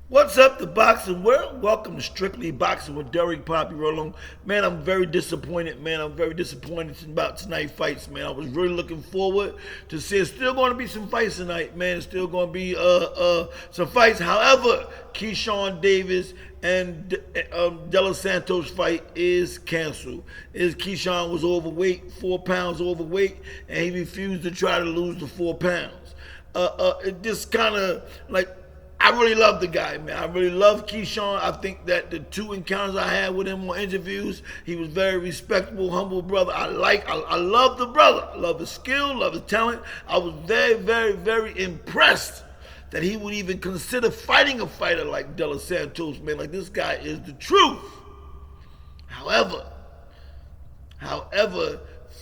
What's up, the boxing world? Welcome to Strictly Boxing with Derek Poppy Rolong. Man, I'm very disappointed, man. I'm very disappointed about tonight's fights, man. I was really looking forward to see. It's still going to be some fights tonight, man. It's still going to be some fights. However, Keshawn Davis and Della Santos fight is canceled. Keshawn was overweight, 4 pounds overweight, and he refused to try to lose the 4 pounds. It just kind of like, I really love the guy, man. I really love Keshawn. I think that the 2 encounters I had with him on interviews, he was very respectable, humble brother. I love the brother. I love his skill, love his talent. I was very, very, very impressed that he would even consider fighting a fighter like Della Santos, man. Like, this guy is the truth. However,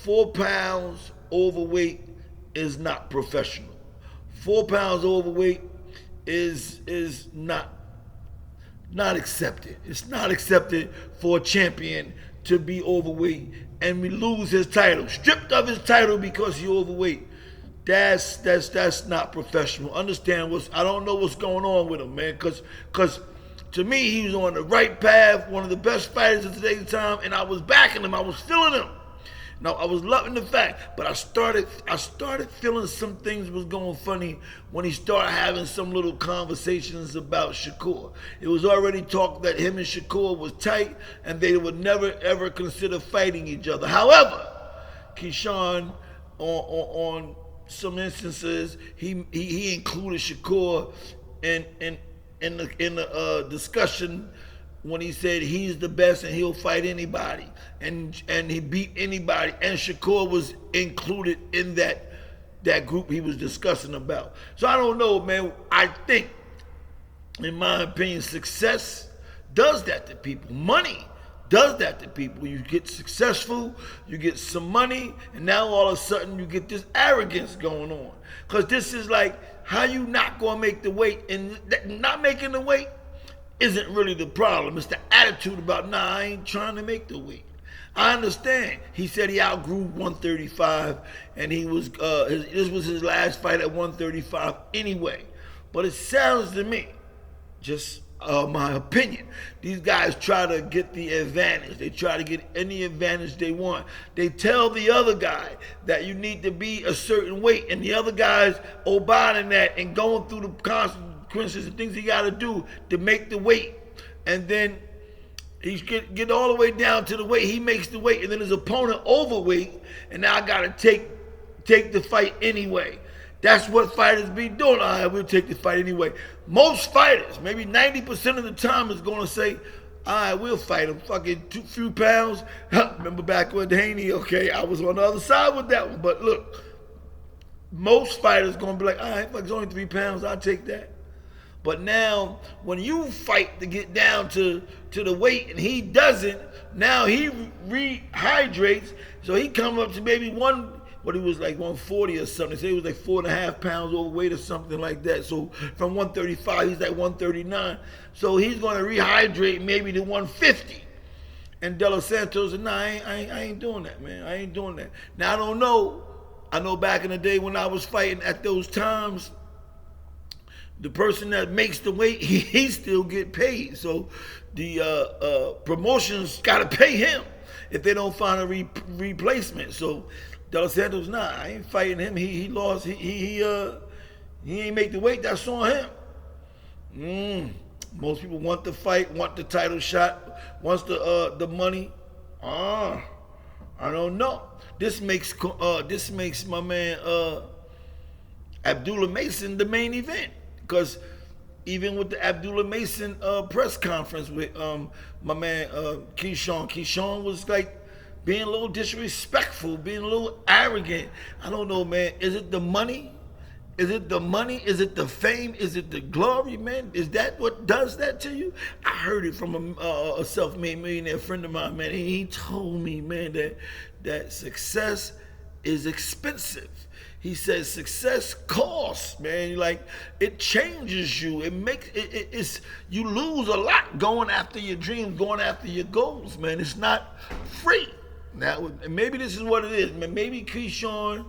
4 pounds overweight is not professional. 4 pounds overweight is not accepted. It's not accepted for a champion to be overweight and we lose his title, stripped of his title because he's overweight. That's not professional. Understand I don't know what's going on with him, man, because to me he was on the right path, one of the best fighters of today's time, and I was backing him, I was feeling him. Now, I was loving the fact, but I started feeling some things was going funny when he started having some little conversations about Shakur. It was already talk that him and Shakur was tight and they would never ever consider fighting each other. However, Keshawn, on some instances, he included Shakur in the discussion when he said he's the best and he'll fight anybody, and he beat anybody, and Shakur was included in that group he was discussing about. So I don't know, man. I think, in my opinion, success does that to people. Money does that to people. You get successful, you get some money, and now all of a sudden you get this arrogance going on. Because this is like, how you not going to make the weight, and not making the weight isn't really the problem. It's the attitude about, nah, I ain't trying to make the weight. I understand. He said he outgrew 135, and he was this was his last fight at 135 anyway. But it sounds to me, just my opinion, these guys try to get the advantage. They try to get any advantage they want. They tell the other guy that you need to be a certain weight, and the other guy's obeying that and going through the consequences and things he got to do to make the weight, and then he get all the way down to the weight, he makes the weight, and then his opponent overweight, and now I got to take the fight anyway. That's what fighters be doing. All right, we'll take the fight anyway. Most fighters, maybe 90% of the time, is going to say, all right, we'll fight him. Fucking few pounds. Remember back with Haney? Okay, I was on the other side with that one. But look, most fighters going to be like, all right, fuck, it's only 3 pounds. I'll take that. But now, when you fight to get down to the weight and he doesn't, now he rehydrates, so he come up to maybe he was like 140 or something. Say he was like 4.5 pounds overweight or something like that. So from 135, he's like 139. So he's going to rehydrate maybe to 150. And Della Santos said, nah, I ain't doing that, man. I ain't doing that. Now, I don't know. I know back in the day when I was fighting at those times, the person that makes the weight, he still get paid. So the promotions got to pay him if they don't find a replacement. So Della Santos, nah, I ain't fighting him. He lost. He ain't make the weight. That's on him. Most people want the fight, want the title shot, wants the money. I don't know. This makes my man Abdullah Mason the main event. Because even with the Abdullah Mason press conference with my man Keshawn was like being a little disrespectful, being a little arrogant. I don't know, man. Is it the money? Is it the money? Is it the fame? Is it the glory, man? Is that what does that to you? I heard it from a self-made millionaire friend of mine, man. And he told me, man, that success is expensive. He says success costs, man. Like, it changes you. It makes it's you lose a lot going after your dreams, going after your goals, man. It's not free. Now, maybe this is what it is, man. Maybe Keshawn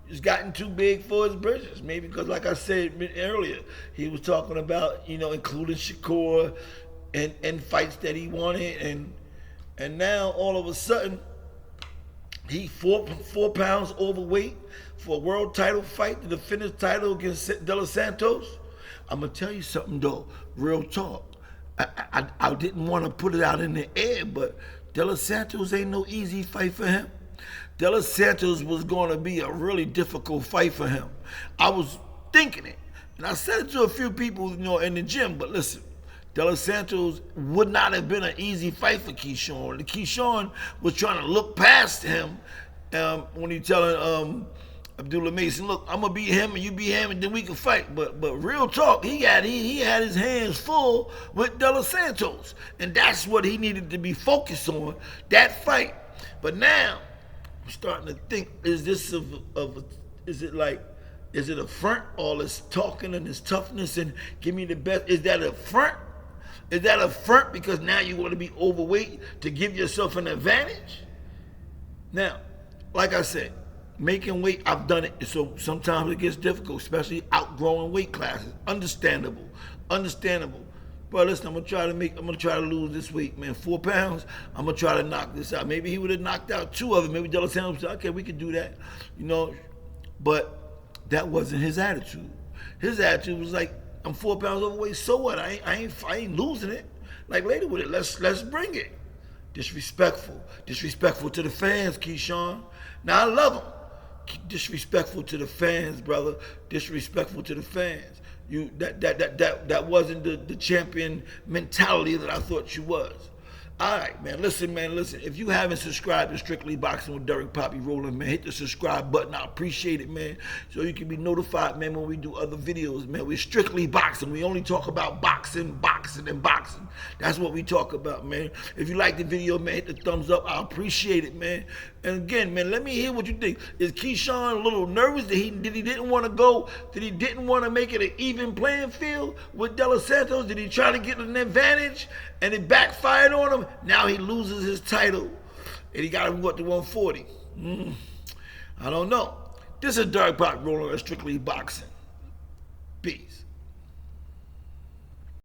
It's gotten too big for his britches. Maybe because, like I said earlier, he was talking about, including Shakur and fights that he wanted, and now all of a sudden he 4 pounds overweight for a world title fight to defend his title against De Los Santos. I'm gonna tell you something though, real talk. I didn't want to put it out in the air, but De Los Santos ain't no easy fight for him. De Los Santos was going to be a really difficult fight for him. I was thinking it, and I said it to a few people, in the gym. But listen, De Los Santos would not have been an easy fight for Keshawn. Keshawn was trying to look past him when he telling Abdullah Mason, look, I'm gonna beat him and you beat him and then we can fight. But real talk, he had his hands full with De Los Santos, and that's what he needed to be focused on, that fight. But now I'm starting to think: is this is it a front, all this talking and this toughness and give me the best? Is that a front? Is that a front because now you want to be overweight to give yourself an advantage? Now, like I said, making weight, I've done it. So sometimes it gets difficult, especially outgrowing weight classes. Understandable. But listen, I'm gonna try to lose this weight, man. 4 pounds. I'm gonna try to knock this out. Maybe he would have knocked out 2 of them. Maybe De La Santos said, okay, we could do that, But that wasn't his attitude. His attitude was like, I'm 4 pounds overweight. So what? I ain't losing it. Like later with it, let's bring it. Disrespectful to the fans, Keshawn. Now I love him. Disrespectful to the fans, brother. Disrespectful to the fans. That wasn't the champion mentality that I thought you was. All right, man. Listen. If you haven't subscribed to Strictly Boxing with Derek Poppy Rowland, man, hit the subscribe button. I appreciate it, man. So you can be notified, man, when we do other videos, man. We're Strictly Boxing. We only talk about boxing. That's what we talk about, man. If you like the video, man, hit the thumbs up. I appreciate it, man. And again, man, let me hear what you think. Is Keshawn a little nervous that he didn't want to go? That he didn't want to make it an even playing field with De Los Santos? Did he try to get an advantage and it backfired on him? Now he loses his title and he got to go up to 140. I don't know. This is Derek Pop rolling on Strictly Boxing. Peace.